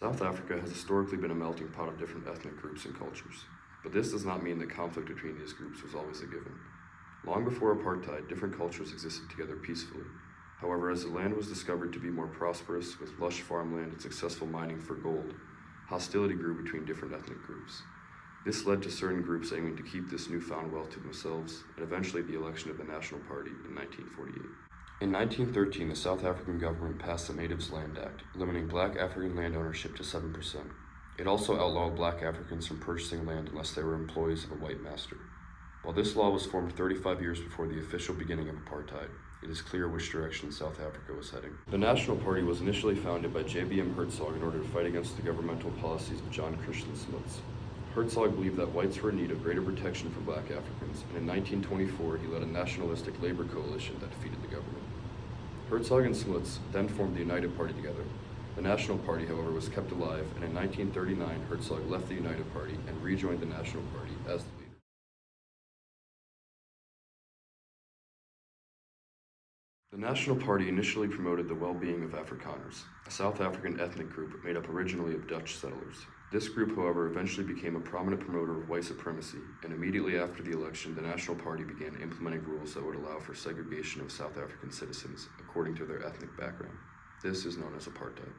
South Africa has historically been a melting pot of different ethnic groups and cultures, but this does not mean that conflict between these groups was always a given. Long before apartheid, different cultures existed together peacefully. However, as the land was discovered to be more prosperous with lush farmland and successful mining for gold, hostility grew between different ethnic groups. This led to certain groups aiming to keep this newfound wealth to themselves, and eventually the election of the National Party in 1948. In 1913, the South African government passed the Natives Land Act, limiting black African land ownership to 7%. It also outlawed black Africans from purchasing land unless they were employees of a white master. While this law was formed 35 years before the official beginning of apartheid, it is clear which direction South Africa was heading. The National Party was initially founded by J.B.M. Hertzog in order to fight against the governmental policies of John Christian Smuts. Hertzog believed that whites were in need of greater protection for black Africans, and in 1924 he led a nationalistic labor coalition that defeated the government. Hertzog and Smuts then formed the United Party together. The National Party, however, was kept alive, and in 1939 Hertzog left the United Party and rejoined the National Party as the leader. The National Party initially promoted the well-being of Afrikaners, a South African ethnic group made up originally of Dutch settlers. This group, however, eventually became a prominent promoter of white supremacy, and immediately after the election, the National Party began implementing rules that would allow for segregation of South African citizens according to their ethnic background. This is known as apartheid.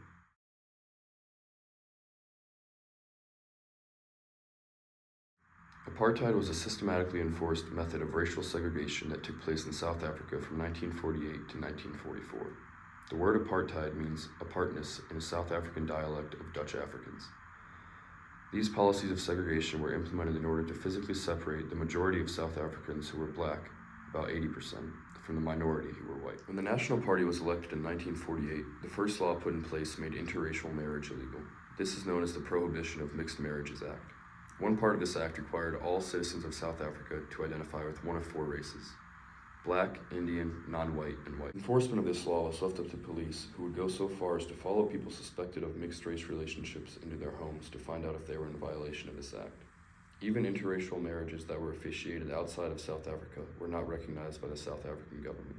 Apartheid was a systematically enforced method of racial segregation that took place in South Africa from 1948 to 1944. The word apartheid means apartness in a South African dialect of Dutch Africans. These policies of segregation were implemented in order to physically separate the majority of South Africans who were black, about 80%, from the minority who were white. When the National Party was elected in 1948, the first law put in place made interracial marriage illegal. This is known as the Prohibition of Mixed Marriages Act. One part of this act required all citizens of South Africa to identify with one of four races: black, Indian, non-white, and white. Enforcement of this law was left up to police, who would go so far as to follow people suspected of mixed-race relationships into their homes to find out if they were in violation of this act. Even interracial marriages that were officiated outside of South Africa were not recognized by the South African government.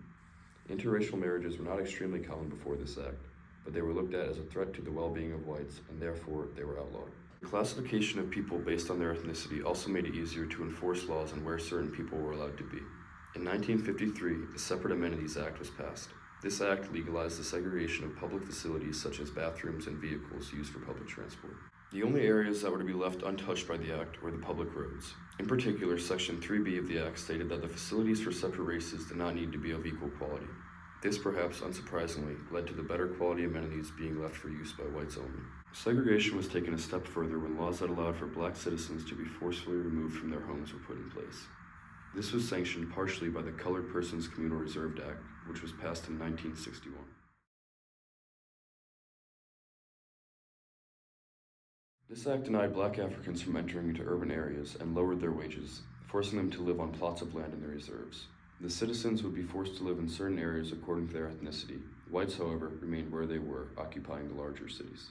Interracial marriages were not extremely common before this act, but they were looked at as a threat to the well-being of whites, and therefore they were outlawed. The classification of people based on their ethnicity also made it easier to enforce laws on where certain people were allowed to be. In 1953, the Separate Amenities Act was passed. This act legalized the segregation of public facilities such as bathrooms and vehicles used for public transport. The only areas that were to be left untouched by the act were the public roads. In particular, Section 3B of the act stated that the facilities for separate races did not need to be of equal quality. This, perhaps unsurprisingly, led to the better quality amenities being left for use by whites only. Segregation was taken a step further when laws that allowed for black citizens to be forcefully removed from their homes were put in place. This was sanctioned partially by the Colored Persons Communal Reserved Act, which was passed in 1961. This act denied black Africans from entering into urban areas and lowered their wages, forcing them to live on plots of land in the reserves. The citizens would be forced to live in certain areas according to their ethnicity. Whites, however, remained where they were, occupying the larger cities.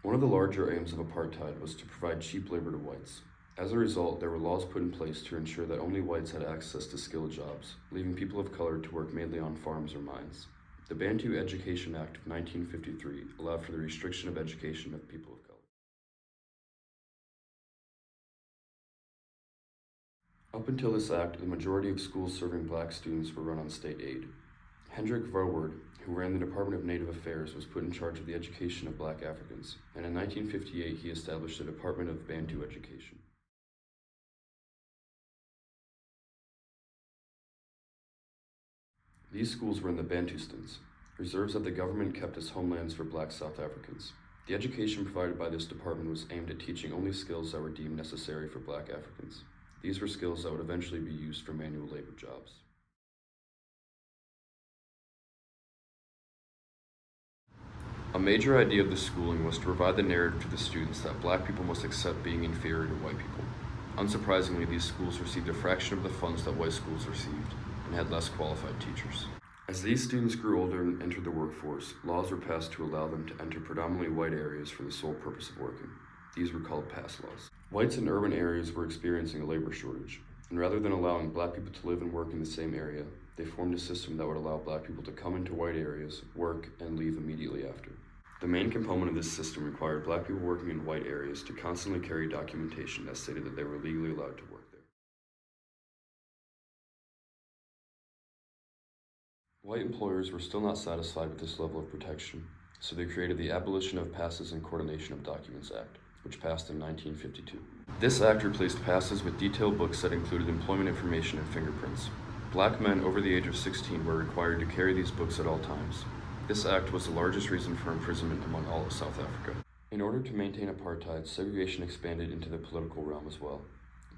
One of the larger aims of apartheid was to provide cheap labor to whites. As a result, there were laws put in place to ensure that only whites had access to skilled jobs, leaving people of color to work mainly on farms or mines. The Bantu Education Act of 1953 allowed for the restriction of education of people of color. Up until this act, the majority of schools serving black students were run on state aid. Hendrik Verwoerd, who ran the Department of Native Affairs, was put in charge of the education of black Africans, and in 1958 he established the Department of Bantu Education. These schools were in the Bantustans, reserves that the government kept as homelands for black South Africans. The education provided by this department was aimed at teaching only skills that were deemed necessary for black Africans. These were skills that would eventually be used for manual labor jobs. A major idea of this schooling was to provide the narrative to the students that black people must accept being inferior to white people. Unsurprisingly, these schools received a fraction of the funds that white schools received and had less qualified teachers. As these students grew older and entered the workforce, laws were passed to allow them to enter predominantly white areas for the sole purpose of working. These were called pass laws. Whites in urban areas were experiencing a labor shortage, and rather than allowing black people to live and work in the same area, they formed a system that would allow black people to come into white areas, work, and leave immediately after. The main component of this system required black people working in white areas to constantly carry documentation that stated that they were legally allowed to work there. White employers were still not satisfied with this level of protection, so they created the Abolition of Passes and Coordination of Documents Act, which passed in 1952. This act replaced passes with detailed books that included employment information and fingerprints. Black men over the age of 16 were required to carry these books at all times. This act was the largest reason for imprisonment among all of South Africa. In order to maintain apartheid, segregation expanded into the political realm as well.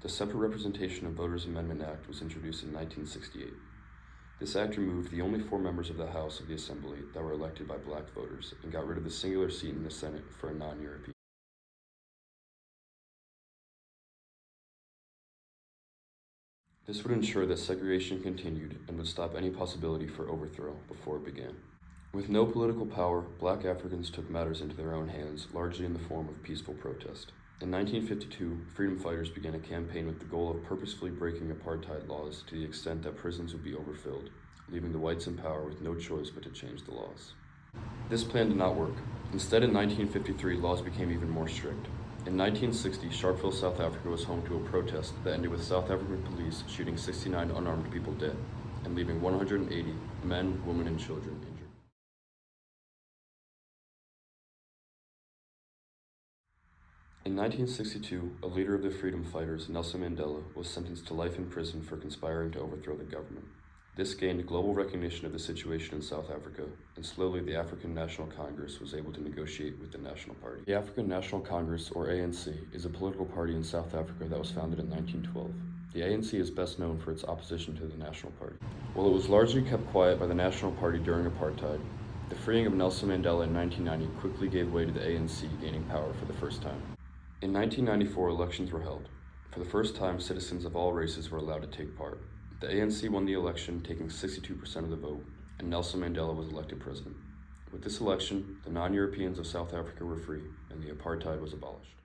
The Separate Representation of Voters Amendment Act was introduced in 1968. This act removed the only 4 members of the House of the Assembly that were elected by black voters and got rid of the singular seat in the Senate for a non-European. This would ensure that segregation continued and would stop any possibility for overthrow before it began. With no political power, black Africans took matters into their own hands, largely in the form of peaceful protest. In 1952, freedom fighters began a campaign with the goal of purposefully breaking apartheid laws to the extent that prisons would be overfilled, leaving the whites in power with no choice but to change the laws. This plan did not work. Instead, in 1953, laws became even more strict. In 1960, Sharpeville, South Africa was home to a protest that ended with South African police shooting 69 unarmed people dead and leaving 180 men, women, and children injured. In 1962, a leader of the freedom fighters, Nelson Mandela, was sentenced to life in prison for conspiring to overthrow the government. This gained global recognition of the situation in South Africa, and slowly the African National Congress was able to negotiate with the National Party. The African National Congress, or ANC, is a political party in South Africa that was founded in 1912. The ANC is best known for its opposition to the National Party. While it was largely kept quiet by the National Party during apartheid, the freeing of Nelson Mandela in 1990 quickly gave way to the ANC gaining power for the first time. In 1994, elections were held. For the first time, citizens of all races were allowed to take part. The ANC won the election, taking 62% of the vote, and Nelson Mandela was elected president. With this election, the non-Europeans of South Africa were free, and the apartheid was abolished.